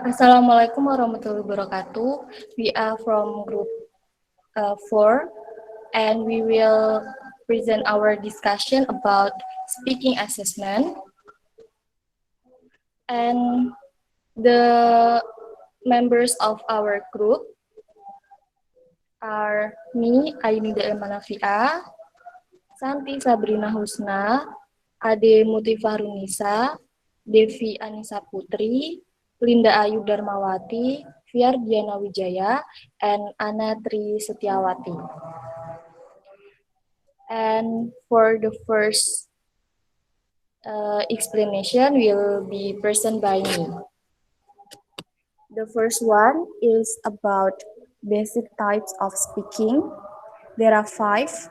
Assalamualaikum warahmatullahi wabarakatuh. We are from group 4 and we will present our discussion about speaking assessment. And the members of our group are me, Ayunida Ilma Nafia, Santi Sabrina Khusna, Ade Mutifahrunnisa, Devi Anisa Putri, Linda Ayu Darmawati, Fhiar wijaya, and Tri Setyawati. And for the first explanation will be presented by me. The first one is about basic types of speaking. There are 5,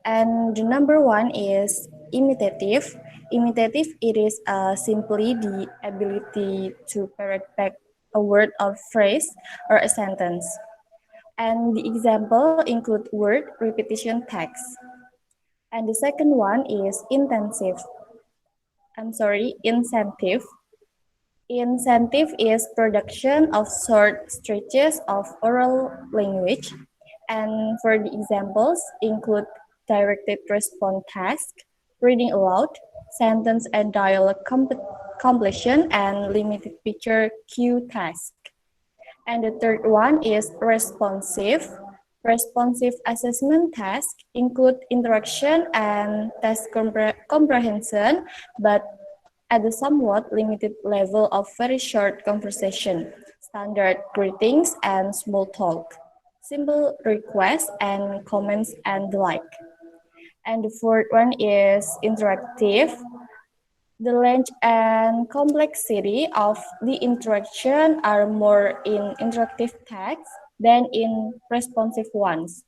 and the number 1 is imitative. Imitative, it is simply the ability to parrot back a word or phrase or a sentence. And the example include word repetition text. And the second one is incentive. Incentive is production of short stretches of oral language. And for the examples include directed response task, reading aloud, sentence and dialogue completion, and limited picture cue task. And the third one is responsive. Responsive assessment tasks include interaction and task comprehension, but at a somewhat limited level of very short conversation, standard greetings and small talk, simple requests and comments and the like. And the fourth one is interactive. The length and complexity of the interaction are more in interactive text than in responsive ones.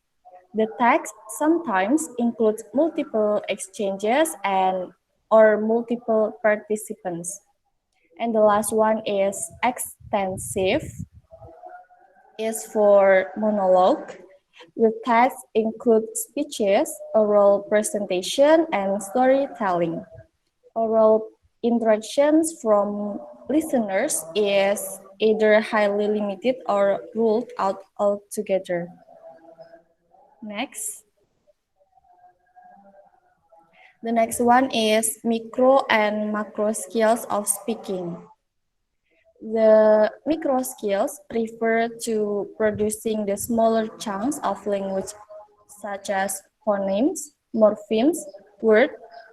The text sometimes includes multiple exchanges or multiple participants. And the last one is extensive, is for monologue. The text includes speeches, oral presentation, and storytelling. Oral interactions from listeners is either highly limited or ruled out altogether. Next. The next one is micro and macro skills of speaking. The micro skills refer to producing the smaller chunks of language such as phonemes, morphemes, word,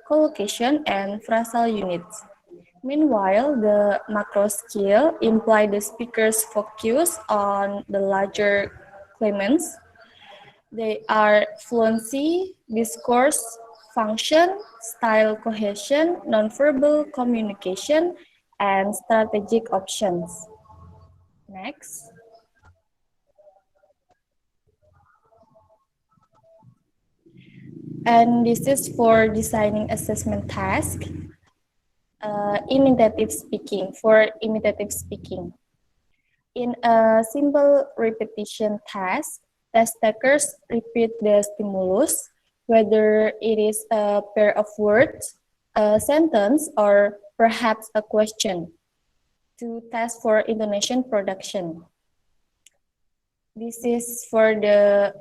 collocation, and phrasal units. Meanwhile, the macro skill imply the speaker's focus on the larger claimants. They are fluency, discourse, function, style cohesion, nonverbal communication, and strategic options. Next. And this is for designing assessment task. Imitative speaking, for imitative speaking. In a simple repetition task, test takers repeat the stimulus, whether it is a pair of words, a sentence, or perhaps a question, to test for intonation production. This is for the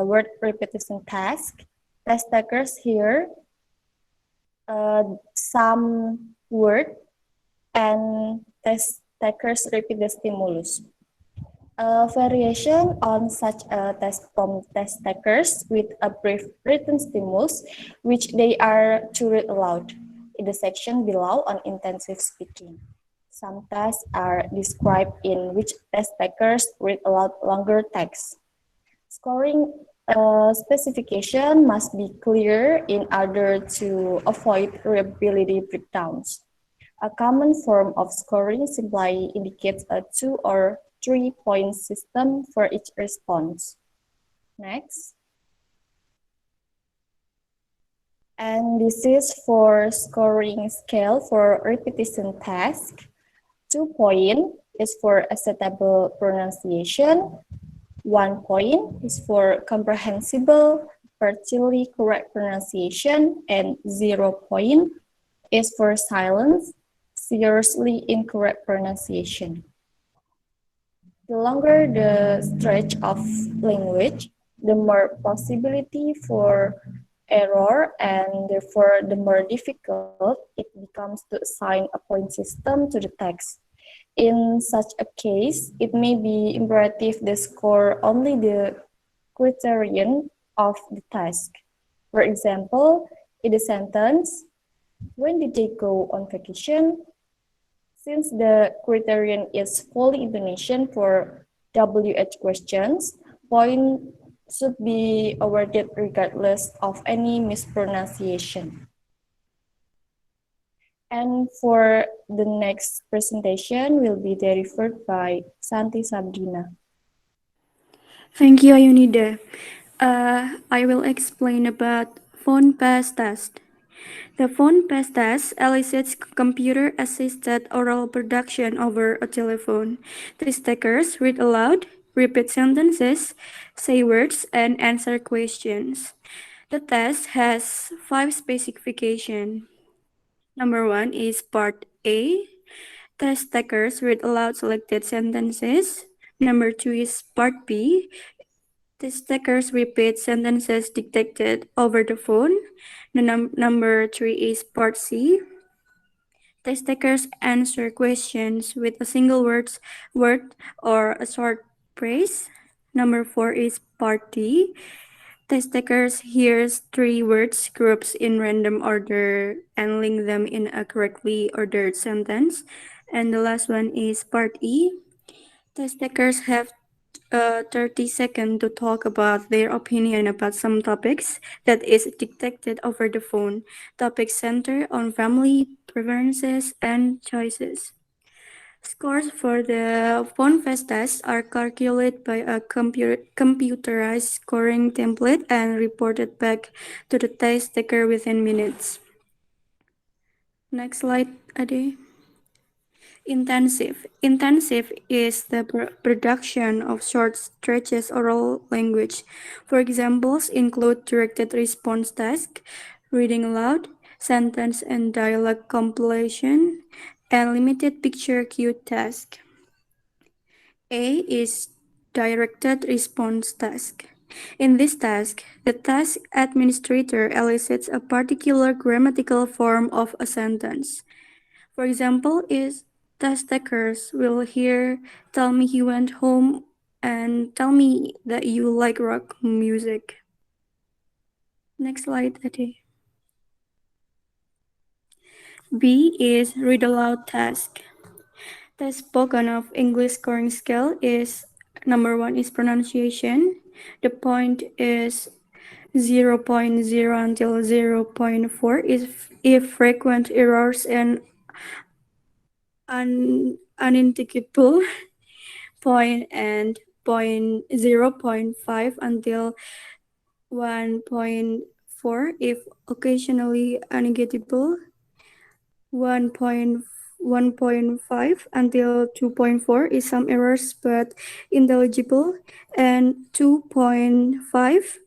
word repetition task. Test takers here some word and test takers repeat the stimulus. A variation on such a test from test takers with a brief written stimulus, which they are to read aloud in the section below on intensive speaking. Some tests are described in which test takers read aloud longer text. Scoring specification must be clear in order to avoid readability breakdowns. A common form of scoring simply indicates a 2 or 3-point system for each response. Next. And this is for scoring scale for repetition task. 2 point is for acceptable pronunciation. 1 point is for comprehensible, partially correct pronunciation, and 0 point is for silence, seriously incorrect pronunciation. The longer the stretch of language, the more possibility for error, and therefore the more difficult it becomes to assign a point system to the text. In such a case, it may be imperative to score only the criterion of the task. For example, in the sentence, when did they go on vacation? Since the criterion is fully Indonesian for WH questions, point should be awarded regardless of any mispronunciation. And for the next presentation will be delivered by Santi Sabrina. Thank you, Ayunida. I will explain about phone pass test. The phone pass test elicits computer-assisted oral production over a telephone. Test takers read aloud, repeat sentences, say words, and answer questions. The test has five specifications. Number one is part A. Test takers read aloud selected sentences. Number two is part B. Test takers repeat sentences dictated over the phone. Number three is part C. Test takers answer questions with a single word or a short phrase. Number four is part D. Test takers hears three words groups in random order and link them in a correctly ordered sentence. And the last one is part E. Test takers have 30 seconds to talk about their opinion about some topics that is dictated over the phone. Topics center on family, preferences, and choices. Scores for the phone fest test are calculated by a computerized scoring template and reported back to the test taker within minutes. Next slide, Ade. Intensive. Intensive is the production of short stretches oral language. For examples include directed response task, reading aloud, sentence and dialogue compilation, and limited picture cue task. A is directed response task. In this task, the task administrator elicits a particular grammatical form of a sentence. For example, is test takers will hear tell me he went home and tell me that you like rock music. Next slide, Ade. B is read aloud task. The spoken of English scoring scale is number one is pronunciation. The point is zero point 0.0 until 0.4 if frequent errors and unintelligible point and point 0.5 until 1.4 if occasionally unnegatable, 1.5 until 2.4 is some errors but intelligible, and 2.5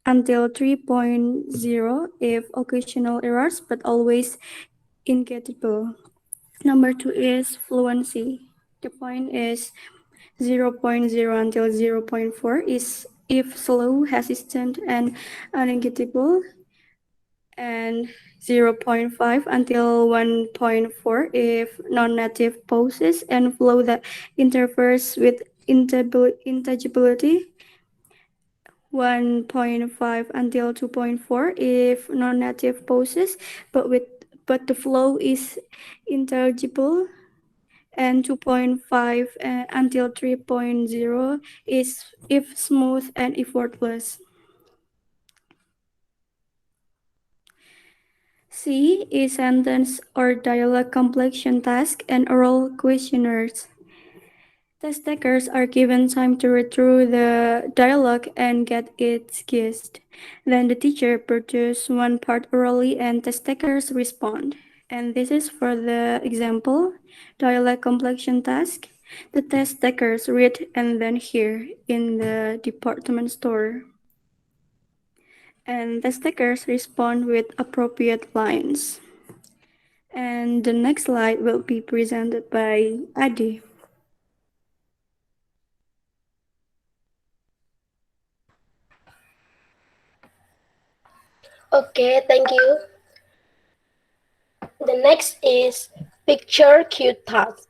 until 3.0 if occasional errors but always ingettable. Number two is fluency. The point is 0.0 until 0.4 is if slow, hesitant, and unnegatable, and 0.5 until 1.4 if non-native pauses and flow that interferes with intelligibility, 1.5 until 2.4 if non-native pauses but the flow is intelligible, and 2.5 until 3.0 is if smooth and effortless. C is sentence or dialogue completion task and oral questionnaires. Test takers are given time to read through the dialogue and get its gist. Then the teacher produces one part orally and test takers respond. And this is for the example, dialogue completion task. The test takers read and then hear in the department store. And test takers respond with appropriate lines. And the next slide will be presented by Ade. Okay, thank you. The next is picture cute tasks.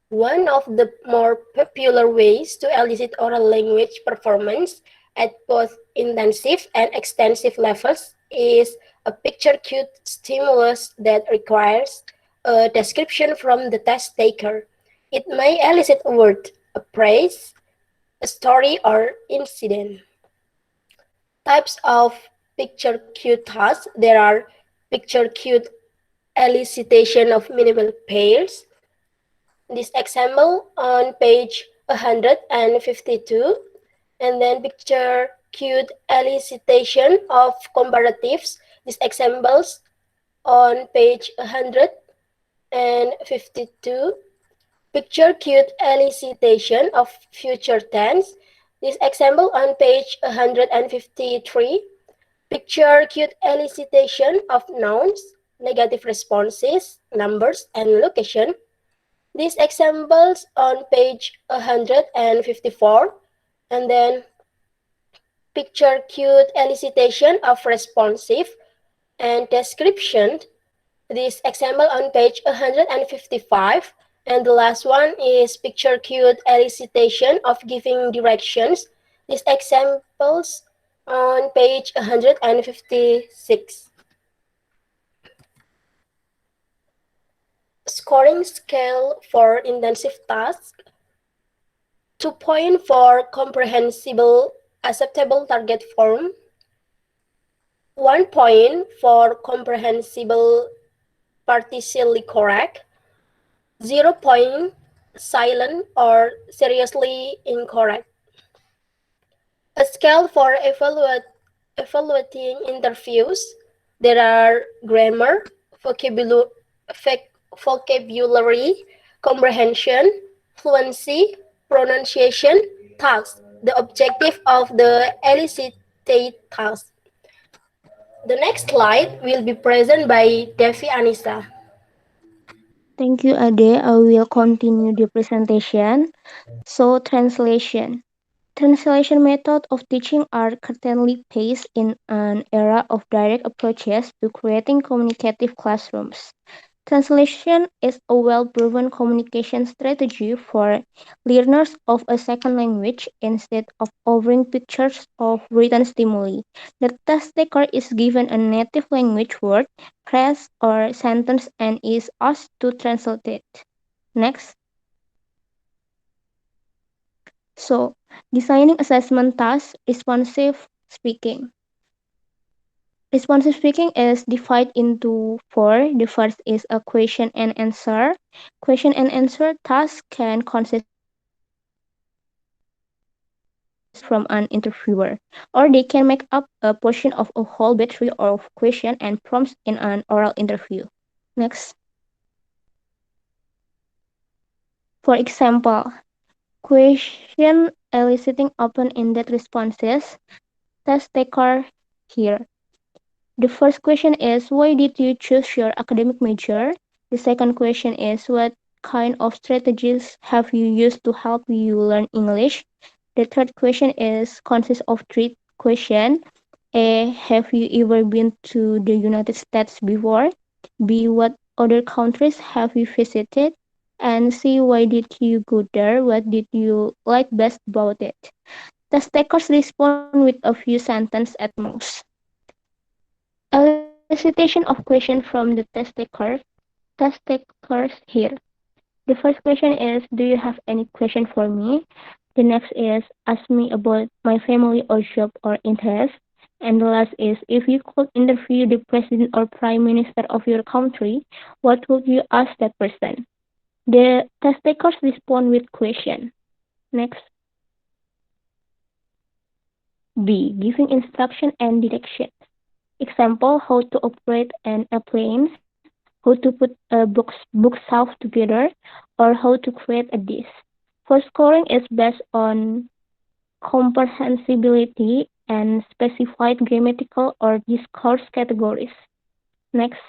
One of the more popular ways to elicit oral language performance at both intensive and extensive levels is a picture cue stimulus that requires a description from the test taker. It may elicit a word, a praise, a story, or incident. Types of picture cue tasks: there are picture cue elicitation of minimal pairs. This example on page 152, and then picture cute elicitation of comparatives. These examples on page 152. Picture cute elicitation of future tense. This example on page 153. Picture cute elicitation of nouns, negative responses, numbers, and location. These examples on page 154, and then picture cute elicitation of responsive and description. This example on page 155, and the last one is picture cute elicitation of giving directions. These examples on page 156. Scoring scale for intensive tasks: 2 point for comprehensible acceptable target form, 1 point for comprehensible partially correct, 0 point silent or seriously incorrect. A scale for evaluating interviews: there are grammar, vocabulary, vocabulary comprehension, fluency, pronunciation, tasks. The objective of the elicited task. The next slide will be presented by Devi Anisa. Thank you, Ade. I will continue the presentation. So, translation. Translation method of teaching are currently based in an era of direct approaches to creating communicative classrooms. Translation is a well-proven communication strategy for learners of a second language instead of offering pictures of written stimuli. The test taker is given a native language word, phrase, or sentence and is asked to translate it. Next. So, designing assessment tasks, speaking. Responsive speaking is divided into four. The first is a question and answer. Question and answer task can consist from an interviewer, or they can make up a portion of a whole battery of question and prompts in an oral interview. Next, for example, question eliciting open-ended responses. Test taker here. The first question is, why did you choose your academic major? The second question is, what kind of strategies have you used to help you learn English? The third question is consists of three questions. A. Have you ever been to the United States before? B. What other countries have you visited? And C. Why did you go there? What did you like best about it? Test takers respond with a few sentences at most. Elicitation of question from the test takers here. The first question is, do you have any question for me? The next is, ask me about my family or job or interest. And the last is, if you could interview the president or prime minister of your country, what would you ask that person? The test takers respond with question. Next. B. Giving instruction and direction. Example, how to operate an airplane, how to put a bookshelf together, or how to create a dish. For scoring is based on comprehensibility and specified grammatical or discourse categories. Next,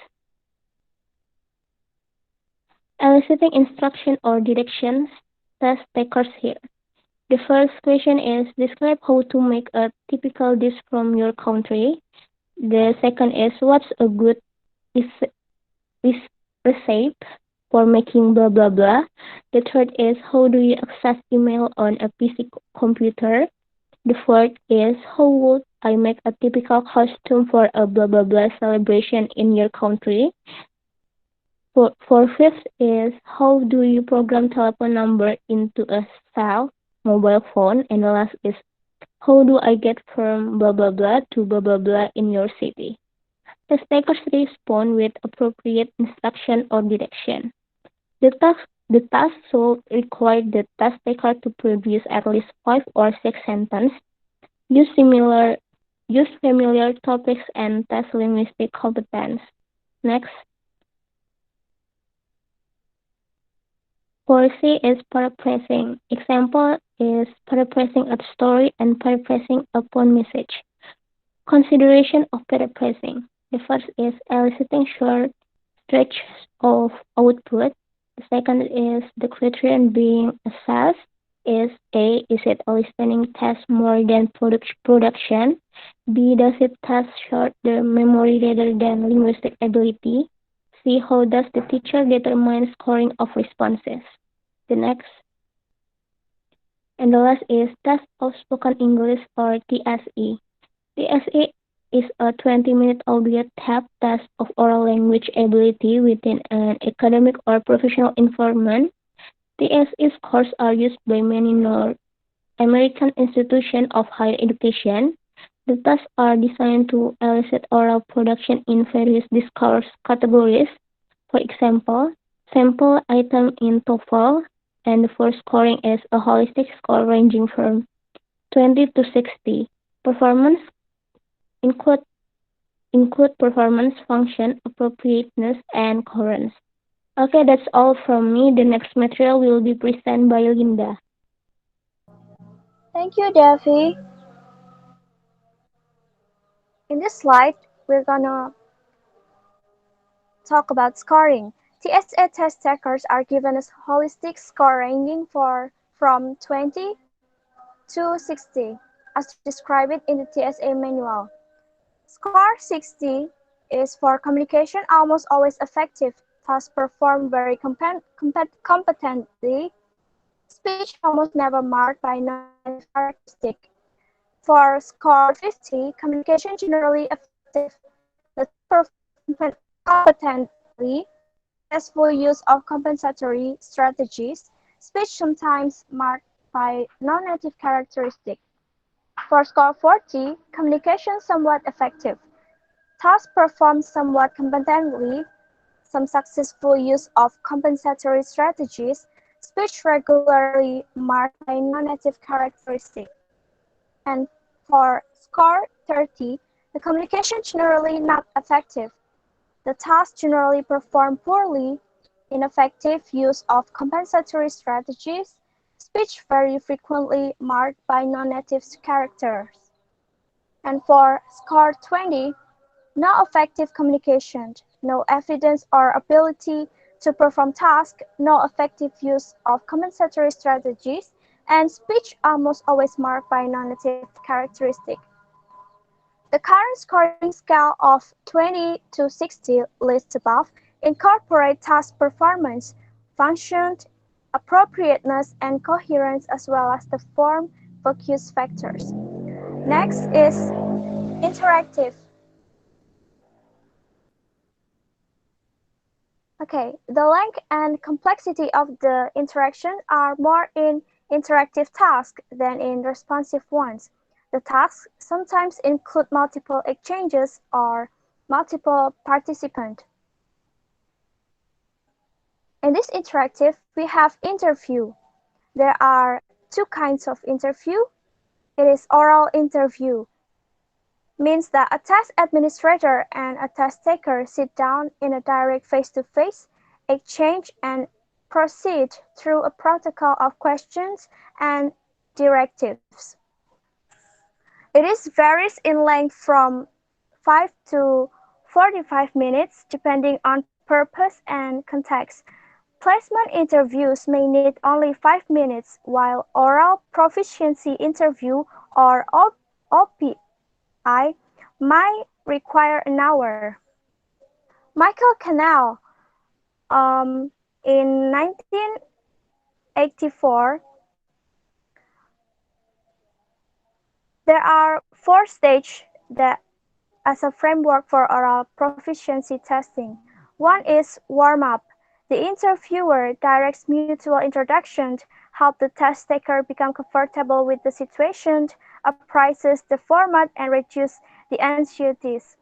eliciting instruction or directions. Test takers here. The first question is, describe how to make a typical dish from your country. The second is what's a good rec- recipe for making blah blah blah. The third is how do you access email on a PC computer. The fourth is how would I make a typical costume for a blah blah blah celebration in your country. For fifth is how do you program telephone number into a cell mobile phone, and the last is how do I get from blah blah blah to blah blah blah in your city. Test takers respond with appropriate instruction or direction. The task should require the test taker to produce at least 5 or 6 sentences, use similar use familiar topics and test linguistic competence. Next, for C is paraphrasing. Example is paraphrasing a story and paraphrasing a phone message. Consideration of paraphrasing. The first is eliciting short stretches of output. The second is the criterion being assessed is A. Is it a listening test more than production? B. Does it test short the memory rather than linguistic ability? C. How does the teacher determine scoring of responses? The next and the last is Test of Spoken English or TSE. TSE is a 20-minute albeit tap test of oral language ability within an academic or professional environment. TSE scores are used by many North American institutions of higher education. The tests are designed to elicit oral production in various discourse categories. For example, sample item in TOEFL, and the first scoring is a holistic score ranging from 20 to 60. Performance include performance, function, appropriateness, and coherence. Okay, that's all from me. The next material will be presented by Linda. Thank you, Devi. In this slide, we're gonna talk about scoring. TSA test takers are given a holistic score ranging from 20 to 60, as described in the TSA manual. Score 60 is for communication almost always effective, task performed very competently, speech almost never marked by non-native characteristic. For score 50, communication generally effective, the task performed competently, successful use of compensatory strategies, speech sometimes marked by non-native characteristic. For score 40, communication somewhat effective, task performed somewhat competently, some successful use of compensatory strategies, speech regularly marked by non-native characteristic. And for score 30, the communication generally not effective, the task generally performed poorly, ineffective use of compensatory strategies, speech very frequently marked by non-native characters. And for score 20, no effective communication, no evidence or ability to perform tasks, no effective use of compensatory strategies, and speech almost always marked by non-native characteristics. The current scoring scale of 20 to 60 listed above incorporate task performance, function, appropriateness, and coherence as well as the form focus factors. Next is interactive. Okay, the length and complexity of the interaction are more in interactive tasks than in responsive ones. The tasks sometimes include multiple exchanges or multiple participants. In this interactive, we have interview. There are two kinds of interview. It is oral interview, means that a test administrator and a test taker sit down in a direct face-to-face exchange and proceed through a protocol of questions and directives. It is varies in length from 5 to 45 minutes depending on purpose and context. Placement interviews may need only 5 minutes, while oral proficiency interview or OPI might require an hour. Michael Canal, in 1984, there are four stages that as a framework for oral proficiency testing. One is warm-up. The interviewer directs mutual introductions, help the test taker become comfortable with the situation, apprises the format, and reduce the anxieties.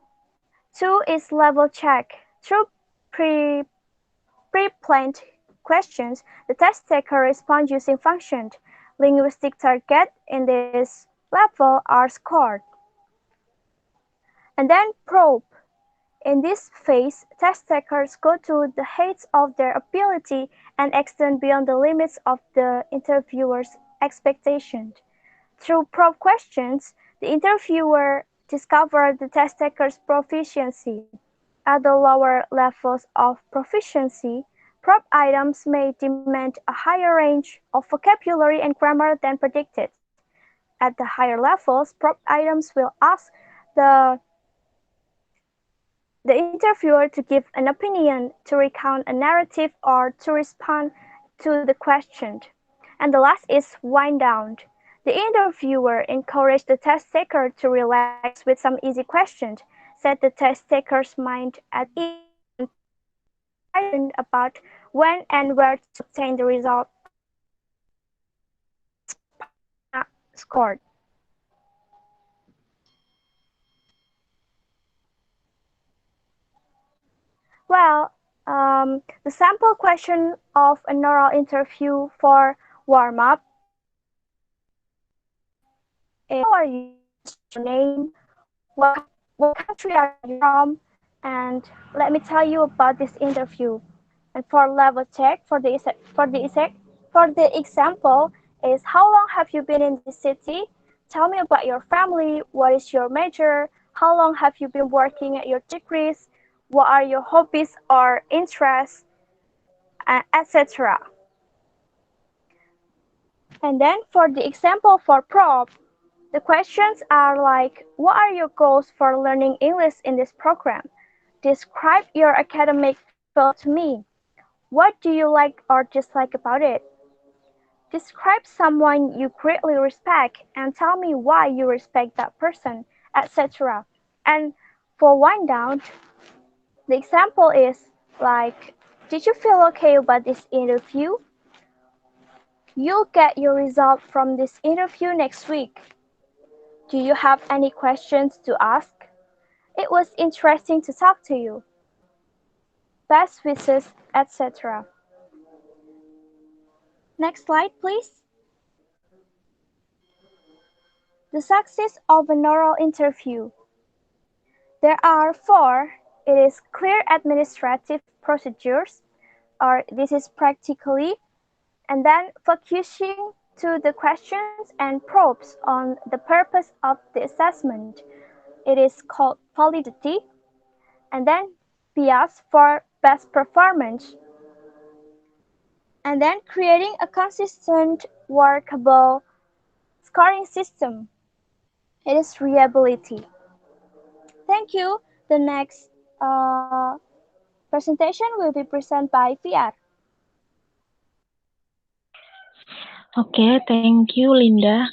Two is level check. Through pre pre-planned questions, the test taker responds using functions. Linguistic targets in this level are scored. And then probe. In this phase, test takers go to the height of their ability and extend beyond the limits of the interviewer's expectations. Through probe questions, the interviewer discovers the test taker's proficiency. At the lower levels of proficiency, probe items may demand a higher range of vocabulary and grammar than predicted. At the higher levels, probe items will ask the the interviewer to give an opinion, to recount a narrative, or to respond to the question. And the last is wind down. The interviewer encourages the test taker to relax with some easy questions, set the test taker's mind at ease, and provide guidance about when and where to obtain the result Sabrina scored. Well, the sample question of an oral interview for warm-up is how are you? What's your name? What country are you from? And let me tell you about this interview. And for level check, for the example is how long have you been in this city? Tell me about your family. What is your major? How long have you been working at your degrees? What are your hobbies or interests, etc. And then for the example for probe, the questions are like, what are your goals for learning English in this program? Describe your academic field to me. What do you like or dislike about it? Describe someone you greatly respect and tell me why you respect that person, etc. And for wind down, the example is like, did you feel okay about this interview? You'll get your result from this interview next week. Do you have any questions to ask? It was interesting to talk to you. Best wishes, etc. Next slide, please. The success of an oral interview. There are four. It is clear administrative procedures, or this is practically, and then focusing to the questions and probes on the purpose of the assessment. It is called validity, and then bias for best performance, and then creating a consistent, workable scoring system. It is reliability. Thank you. The next presentation will be presented by Fhiar. Okay, thank you, Linda.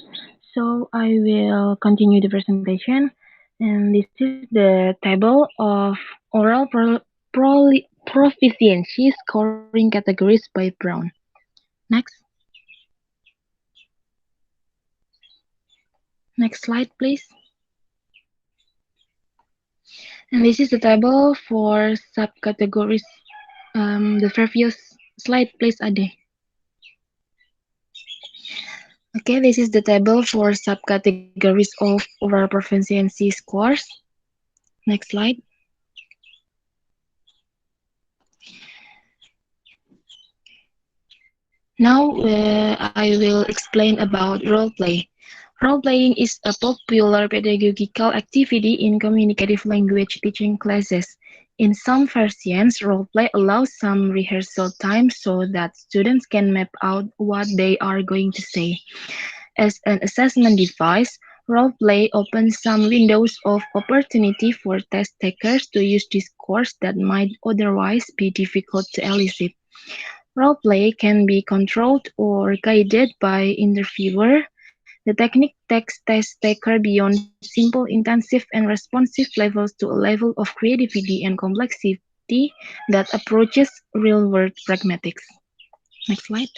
So I will continue the presentation. And this is the table of oral proficiency scoring categories by Brown. Next. Next slide, please. And this is the table for subcategories. The previous slide, please, Ade. Okay, this is the table for subcategories of oral proficiency scores. Next slide. Now I will explain about role play. Role playing is a popular pedagogical activity in communicative language teaching classes. In some versions, role play allows some rehearsal time so that students can map out what they are going to say. As an assessment device, Role-play opens some windows of opportunity for test takers to use discourse that might otherwise be difficult to elicit. Role-play can be controlled or guided by interviewer. The technique takes test taker beyond simple intensive and responsive levels to a level of creativity and complexity that approaches real-world pragmatics. Next slide.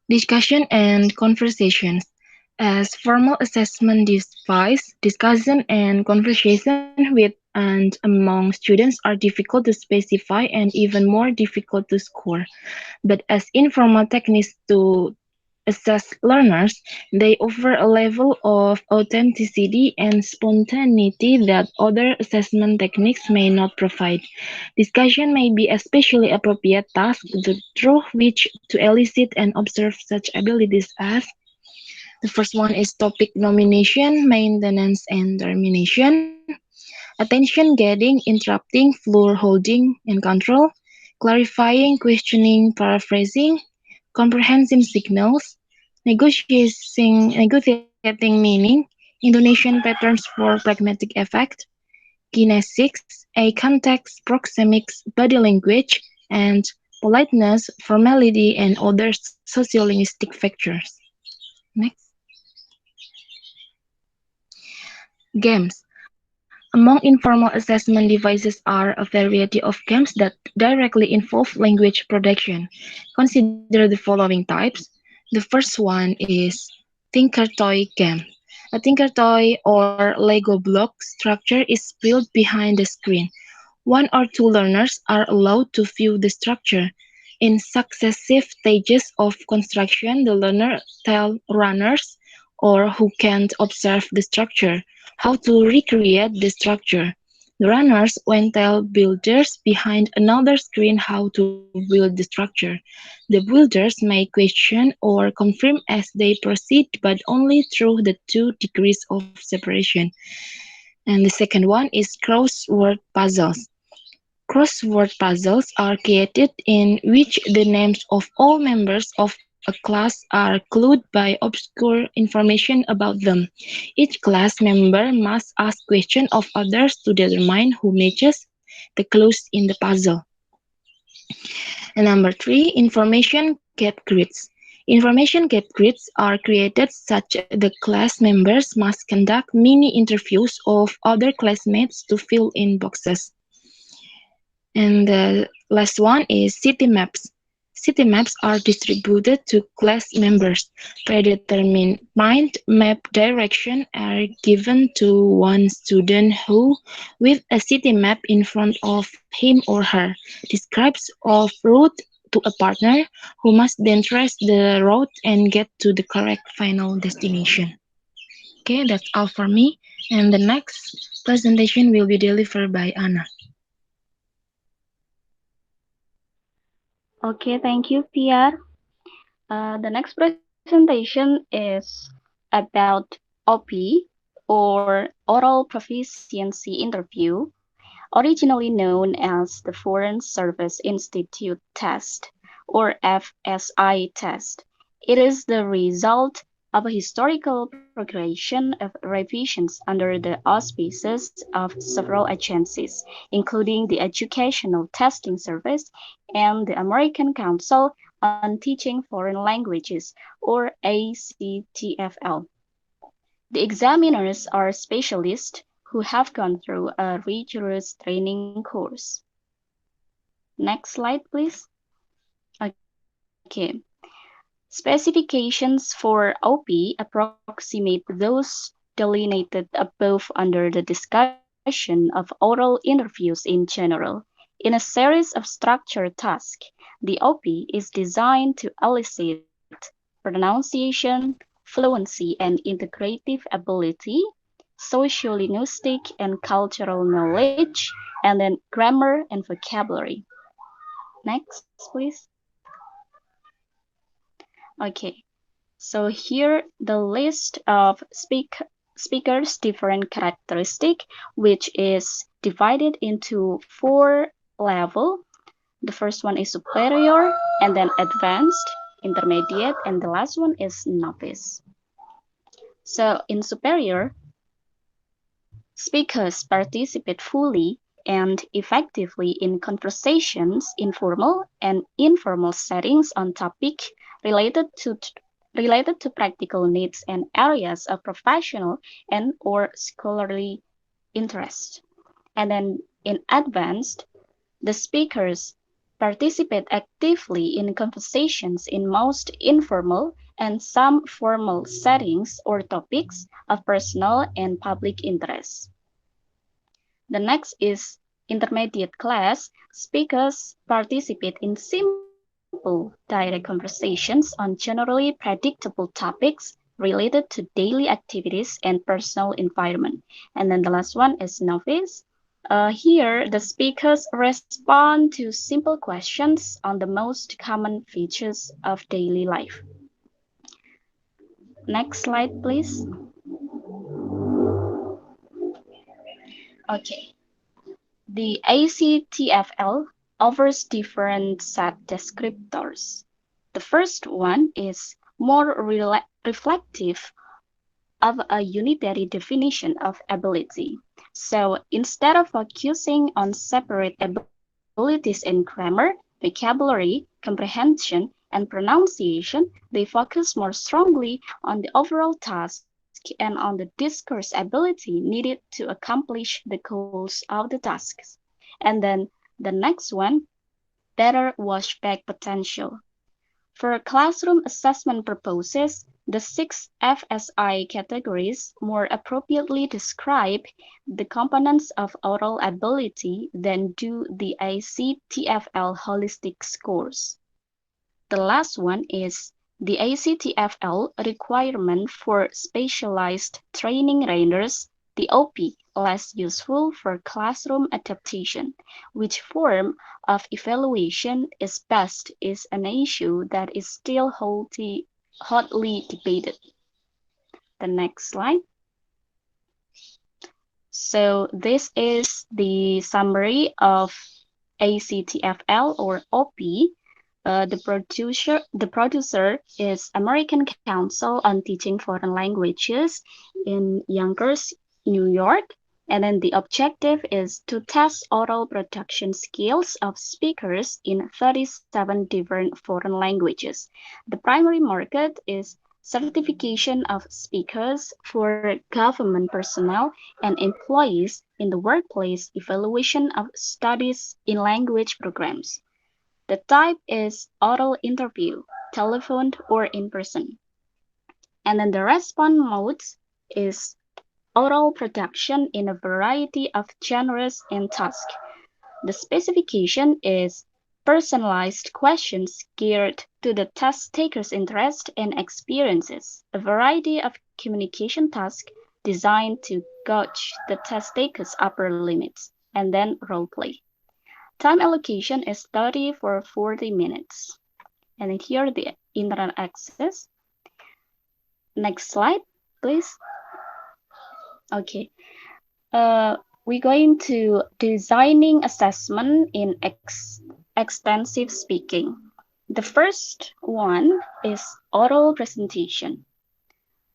Discussion and conversations. As formal assessment device, discussion and conversation with and among students are difficult to specify and even more difficult to score. But as informal techniques to assess learners, they offer a level of authenticity and spontaneity that other assessment techniques may not provide. Discussion may be especially appropriate task through which to elicit and observe such abilities as the first one is topic nomination, maintenance, and termination. Attention getting, interrupting, floor holding, and control. Clarifying, questioning, paraphrasing. Comprehensive signals. Negotiating meaning. Intonation patterns for pragmatic effect. Kinesics, eye contact, proxemics, body language, and politeness, formality, and other sociolinguistic factors. Next. Games. Among informal assessment devices are a variety of games that directly involve language production. Consider the following types. The first one is Tinker Toy game. A Tinker Toy or Lego block structure is built behind the screen. One or two learners are allowed to view the structure. In successive stages of construction, the learner tell runners or who can't observe the structure how to recreate the structure. The runners then tell builders behind another screen how to build the structure. The builders may question or confirm as they proceed, but only through the 2 degrees of separation. And the second one is crossword puzzles. Crossword puzzles are created in which the names of all members of a class are clued by obscure information about them. Each class member must ask questions of others to determine who matches the clues in the puzzle. And number 3, information gap grids. Information gap grids are created such the class members must conduct mini interviews of other classmates to fill in boxes. And the last one is city maps. City maps are distributed to class members. Predetermined map direction are given to one student who, with a city map in front of him or her, describes a route to a partner who must then trace the route and get to the correct final destination. Okay, that's all for me. And the next presentation will be delivered by Anna. Okay, thank you, Fhiar. The next presentation is about OP or Oral Proficiency Interview, originally known as the Foreign Service Institute Test or FSI test. It is the result of a historical progression of revisions under the auspices of several agencies, including the Educational Testing Service and the American Council on Teaching Foreign Languages, or ACTFL. The examiners are specialists who have gone through a rigorous training course. Next slide, please. Okay. Specifications for OP approximate those delineated above under the discussion of oral interviews in general. In a series of structured tasks, the OP is designed to elicit pronunciation, fluency, and integrative ability, sociolinguistic and cultural knowledge, and then grammar and vocabulary. Next, please. Okay, so here the list of speakers' different characteristic, which is divided into 4 levels. The first one is superior, and then advanced, intermediate, and the last one is novice. So in superior, speakers participate fully and effectively in conversations, informal and informal settings on topics related to related to practical needs and areas of professional and or scholarly interest. And then in advanced, the speakers participate actively in conversations in most informal and some formal settings or topics of personal and public interest. The next is intermediate class. Speakers participate in simple, direct conversations on generally predictable topics related to daily activities and personal environment. And then the last one is novice. Here, the speakers respond to simple questions on the most common features of daily life. Next slide, please. Okay. The ACTFL offers different set descriptors. The first one is more reflective of a unitary definition of ability. So instead of focusing on separate abilities in grammar, vocabulary, comprehension, and pronunciation, they focus more strongly on the overall task and on the discourse ability needed to accomplish the goals of the tasks. And then the next one, better washback potential. For classroom assessment purposes, the six FSI categories more appropriately describe the components of oral ability than do the ACTFL holistic scores. The last one is the ACTFL requirement for specialized training renders the OP less useful for classroom adaptation. Which form of evaluation is best is an issue that is still hotly debated. The next slide. So this is the summary of ACTFL or OP. The producer is American Council on Teaching Foreign Languages in Yonkers, New York. And then the objective is to test oral production skills of speakers in 37 different foreign languages. The primary market is certification of speakers for government personnel and employees in the workplace, evaluation of studies in language programs. The type is oral interview, telephone, or in person. And then the response modes is oral production in a variety of genres and tasks. The specification is personalized questions geared to the test taker's interest and experiences, a variety of communication tasks designed to gauge the test taker's upper limits, and then role play. Time allocation is 30 for 40 minutes. And then here the internet access. Next slide, please. Okay. We're going to designing assessment in extensive speaking. The first one is oral presentation.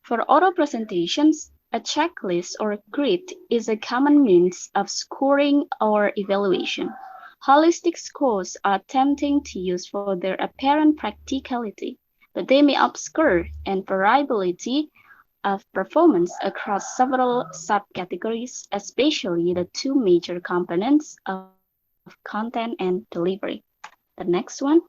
For oral presentations, a checklist or grid is a common means of scoring or evaluation. Holistic scores are tempting to use for their apparent practicality, but they may obscure and variability of performance across several subcategories, especially the two major components of content and delivery. The next one.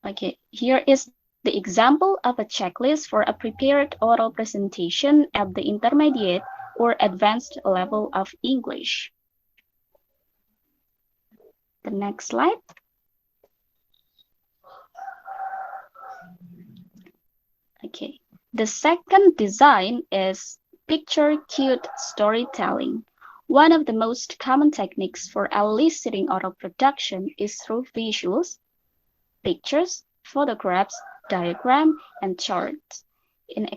Okay, here is the example of a checklist for a prepared oral presentation at the intermediate or advanced level of English. The next slide. Okay. The second design is picture cute storytelling. One of the most common techniques for eliciting oral production is through visuals, pictures, photographs, diagrams, and charts. In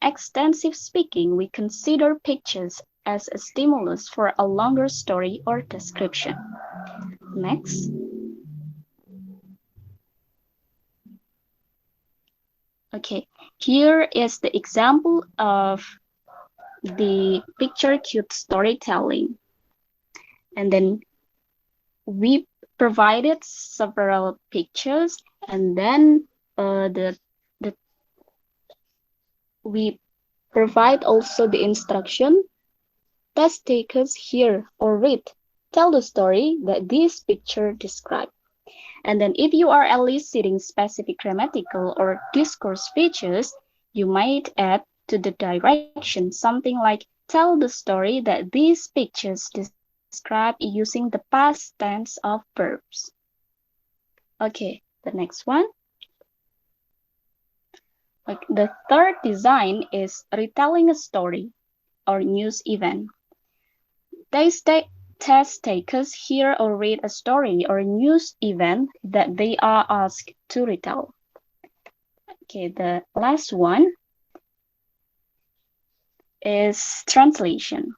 extensive speaking, we consider pictures as a stimulus for a longer story or description. Next. Okay, here is the example of the picture cute storytelling. And then we provided several pictures, and then the we provide also the instruction. Test takers hear or read. Tell the story that this picture describes. And then if you are eliciting specific grammatical or discourse features, you might add to the direction something like tell the story that these pictures describe using the past tense of verbs. Okay, the next one. Like the third design is retelling a story or news event. Test takers hear or read a story or news event that they are asked to retell. Okay, the last one is translation.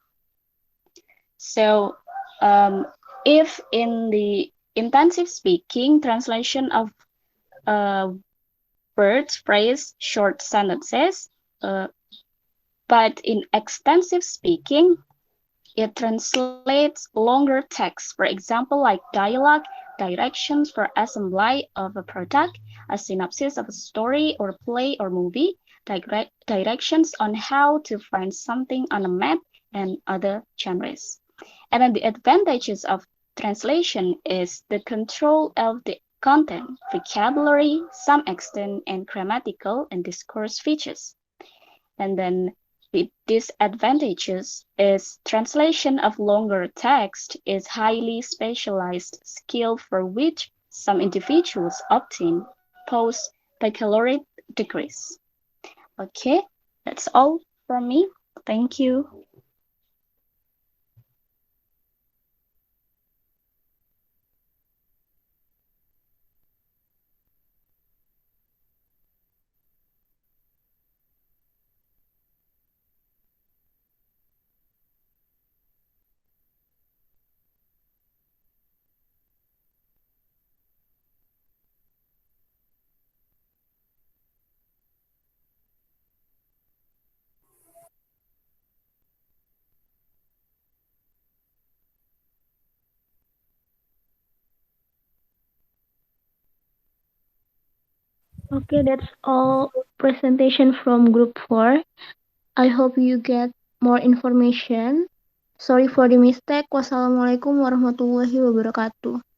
So, um, if in the intensive speaking, translation of words, phrase, short sentences, uh, but in extensive speaking, it translates longer text. For example, like dialogue, directions for assembly of a product, a synopsis of a story or play or movie, directions on how to find something on a map, and other genres. And then the advantages of translation is the control of the content, vocabulary, some extent, and grammatical and discourse features. And then the disadvantages is translation of longer text is highly specialized skill for which some individuals obtain post baccalaureate degrees. Okay, that's all from me. Thank you. Okay, that's all presentation from group 4. I hope you get more information. Sorry for the mistake. Wassalamualaikum warahmatullahi wabarakatuh.